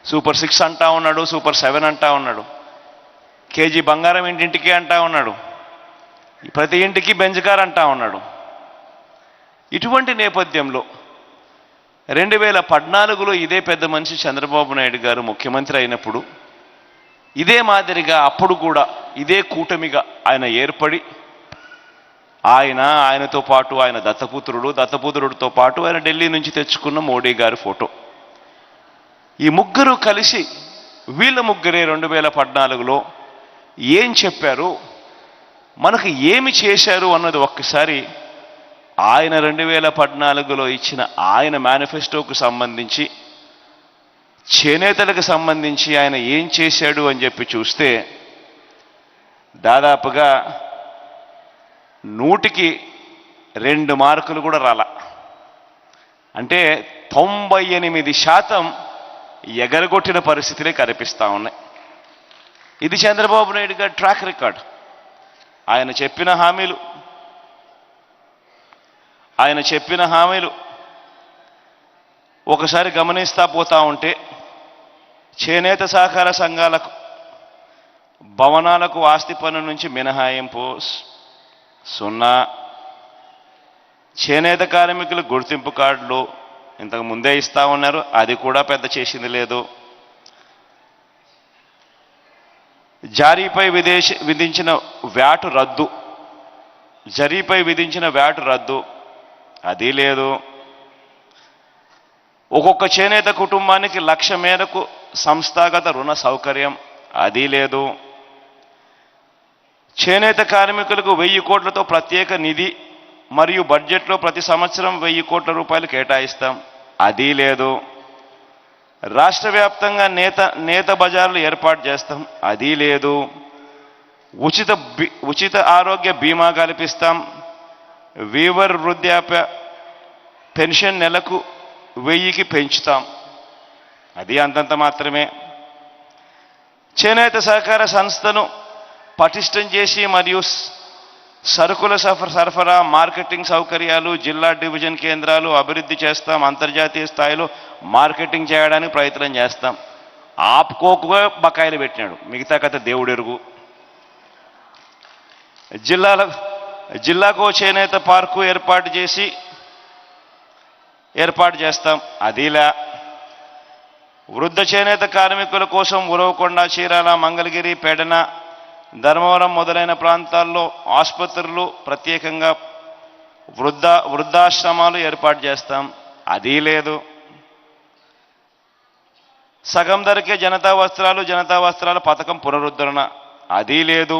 Super 6 అంటా ఉన్నాడు, super 7 అంటా ఉన్నాడు, కేజీ బంగారం ఇంటింటికి అంటా ఉన్నాడు, ప్రతి ఇంటికి బెంజ్ కార్ అంటా ఉన్నాడు. ఇటువంటి నేపథ్యంలో 2014లో ఇదే పెద్ద మనిషి చంద్రబాబు నాయుడు గారు ముఖ్యమంత్రి అయినప్పుడు ఇదే మాదిరిగా అప్పుడు కూడా ఇదే కూటమిగా ఆయన ఏర్పడి ఆయనతో పాటు ఆయన దత్తపుత్రుడితో పాటు ఆయన ఢిల్లీ నుంచి తెచ్చుకున్న మోడీ గారి ఫోటో, ఈ ముగ్గురు కలిసి వీళ్ళ ముగ్గురే 2014లో ఏం చెప్పారు, మనకు ఏమి చేశారు అన్నది ఒక్కసారి ఆయన 2014లో ఇచ్చిన ఆయన మేనిఫెస్టోకు సంబంధించి చేనేతలకు సంబంధించి ఆయన ఏం చేశాడు అని చెప్పి చూస్తే దాదాపుగా 100కి 2 మార్కులు కూడా రాల. అంటే 98% ఎగరగొట్టిన పరిస్థితులే కనిపిస్తూ ఉన్నాయి. ఇది చంద్రబాబు నాయుడు గారి ట్రాక్ రికార్డ్. ఆయన చెప్పిన హామీలు ఒకసారి గమనిస్తా పోతా ఉంటే చేనేత సహకార సంఘాలకు భవనాలకు ఆస్తి పన్ను నుంచి మినహాయింపు 0, చేనేత కార్మికులు గుర్తింపు కార్డులు ఇంతకు ముందే ఇస్తా ఉన్నారు, అది కూడా పెద్ద చేసింది లేదు. జారీపై విధించిన వ్యాటు రద్దు, అది లేదు. ఒక్కొక్క చేనేత కుటుంబానికి 1,00,000 మేరకు సంస్థాగత రుణ సౌకర్యం, అది లేదు. చేనేత కార్మికులకు 1000 కోట్లతో ప్రత్యేక నిధి మరియు బడ్జెట్లో ప్రతి సంవత్సరం 1000 కోట్ల రూపాయలు కేటాయిస్తాం, అది లేదు. రాష్ట్ర వ్యాప్తంగా నేత బజార్లు ఏర్పాటు చేస్తాం, అది లేదు. ఉచిత ఆరోగ్య బీమా కల్పిస్తాం. వీవర్ వృద్ధాప్య పెన్షన్ నెలకు 1000కి పెంచుతాం, అది అంతంత మాత్రమే. చేనేత సహకార సంస్థను పటిష్టం చేసి మరియు సరుకుల సరఫరా, మార్కెటింగ్ సౌకర్యాలు, జిల్లా డివిజన్ కేంద్రాలు అభివృద్ధి చేస్తాం. అంతర్జాతీయ స్థాయిలో మార్కెటింగ్ చేయడానికి ప్రయత్నం చేస్తాం. ఆపుకోకుగా బకాయిలు పెట్టినాడు, మిగతా కథ దేవుడెరుగు. జిల్లాకు చేనేత పార్కు ఏర్పాటు చేస్తాం, అదిలా. వృద్ధ చేనేత కార్మికుల కోసం ఉరవకొండ, చీరాల, మంగళగిరి, పెడన, ధర్మవరం మొదలైన ప్రాంతాల్లో ఆసుపత్రులు, ప్రత్యేకంగా వృద్ధాశ్రమాలు ఏర్పాటు చేస్తాం, అది లేదు. సగం ధరకే జనతా వస్త్రాల పథకం పునరుద్ధరణ, అది లేదు.